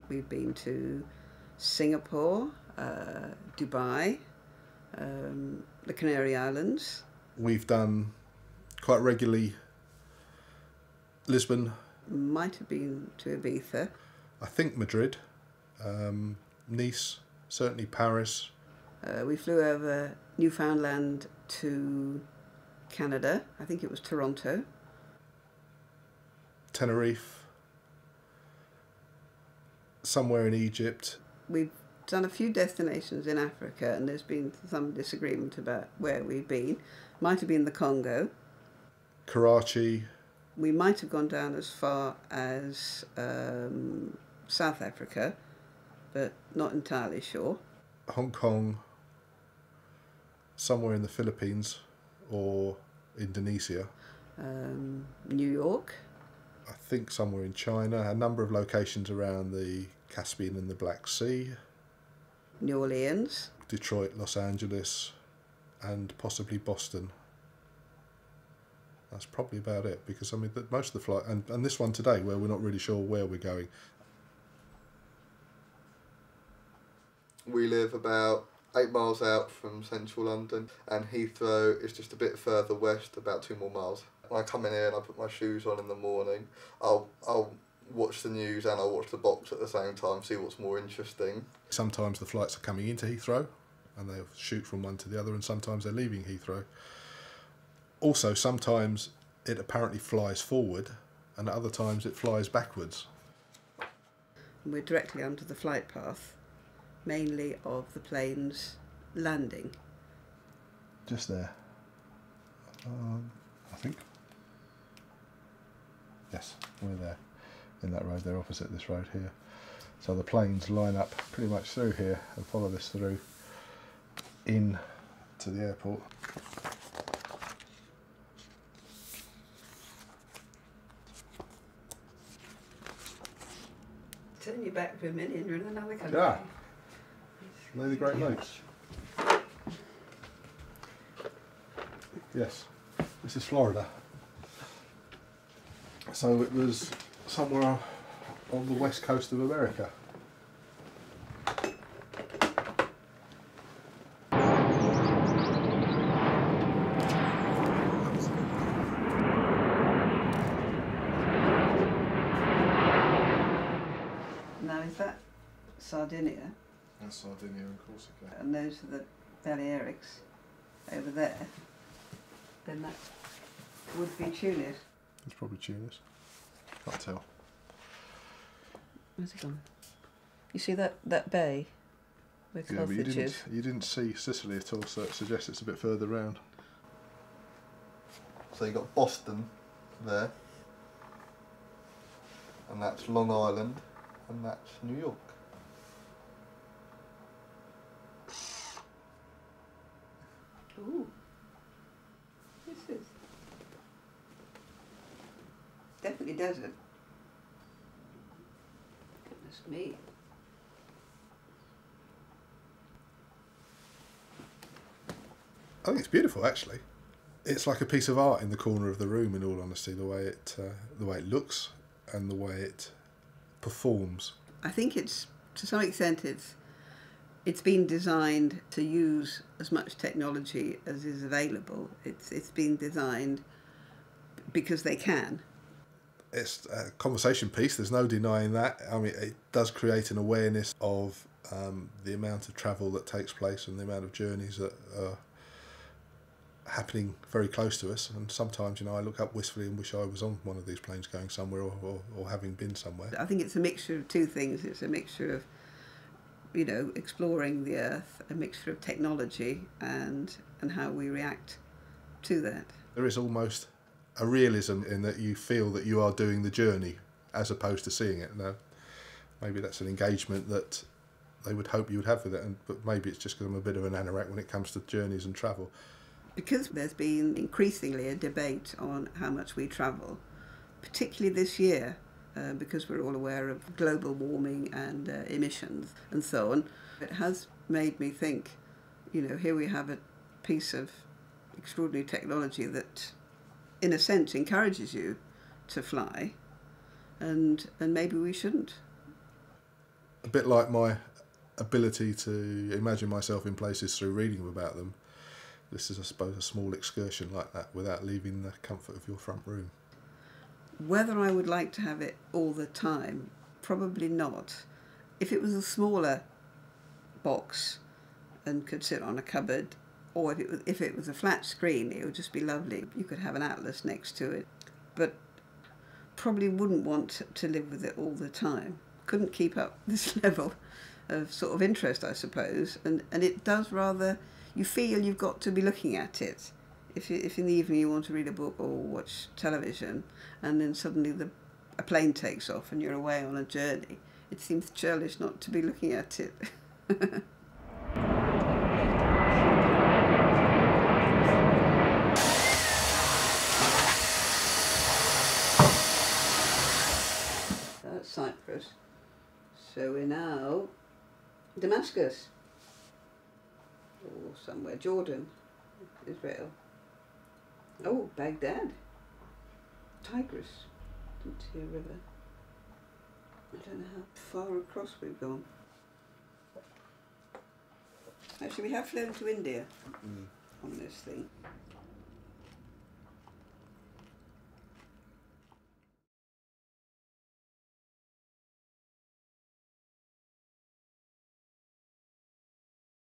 We've been to Singapore, Dubai, the Canary Islands. We've done quite regularly Lisbon. Might have been to Ibiza. I think Madrid, Nice, certainly Paris. We flew over Newfoundland to Canada. I think it was Toronto. Tenerife, somewhere in Egypt. We've done a few destinations in Africa, and there's been some disagreement about where we've been. Might have been the Congo. Karachi. We might have gone down as far as South Africa, but not entirely sure. Hong Kong, somewhere in the Philippines or Indonesia. New York. I think somewhere in China. A number of locations around the Caspian and the Black Sea. New Orleans. Detroit, Los Angeles, and possibly Boston. That's probably about it, because I mean most of the flight, and this one today where we're not really sure where we're going. We live about 8 miles out from central London, and Heathrow is just a bit further west, about 2 more miles. When I come in here and I put my shoes on in the morning, I'll watch the news and I'll watch the box at the same time, see what's more interesting. Sometimes the flights are coming into Heathrow and they'll shoot from one to the other, and sometimes they're leaving Heathrow. Also, sometimes it apparently flies forward and at other times it flies backwards. We're directly under the flight path, mainly of the plane's landing. Just there. I think. Yes, we're there. In that road, they're opposite this road here. So the planes line up pretty much through here and follow this through in to the airport. Turn your back for a minute and you're in another country. Yeah. Know the Great Lakes. Yes, this is Florida. So it was somewhere on the west coast of America. Now is that Sardinia? That's Sardinia and Corsica. And those are the Balearics over there. Then that would be Tunis. It's probably Tunis. Can't tell. Where's it gone? You see that bay with Yeah, but Carthage? you didn't see Sicily at all, so it suggests it's a bit further round. So you've got Boston there, and that's Long Island, and that's New York. Ooh. This is definitely desert. Goodness me. I think it's beautiful, actually. It's like a piece of art in the corner of the room, in all honesty, the way it looks and the way it performs. I think it's, to some extent, it's been designed to use as much technology as is available. It's been designed because they can. It's a conversation piece, there's no denying that. I mean, it does create an awareness of the amount of travel that takes place and the amount of journeys that are happening very close to us. And sometimes, I look up wistfully and wish I was on one of these planes going somewhere or having been somewhere. I think it's a mixture of two things. It's a mixture of, exploring the earth, a mixture of technology and how we react to that. There is almost a realism in that you feel that you are doing the journey as opposed to seeing it. Now, maybe that's an engagement that they would hope you would have with it, but maybe it's just because I'm a bit of an anorak when it comes to journeys and travel. Because there's been increasingly a debate on how much we travel, particularly this year, because we're all aware of global warming and emissions and so on. It has made me think, here we have a piece of extraordinary technology that, in a sense, encourages you to fly, and maybe we shouldn't. a bit like my ability to imagine myself in places through reading about them. This is, I suppose, a small excursion like that without leaving the comfort of your front room. Whether I would like to have it all the time, probably not. If it was a smaller box and could sit on a cupboard, or if it was a flat screen, it would just be lovely. You could have an atlas next to it, but probably wouldn't want to live with it all the time. Couldn't keep up this level of sort of interest, I suppose, and it does rather, you feel you've got to be looking at it. If in the evening you want to read a book or watch television, and then suddenly a plane takes off and you're away on a journey, it seems churlish not to be looking at it. That's Cyprus. So we're now Damascus, or somewhere, Jordan, Israel. Oh, Baghdad, Tigris, didn't see a river. I don't know how far across we've gone. Actually, we have flown to India on this thing.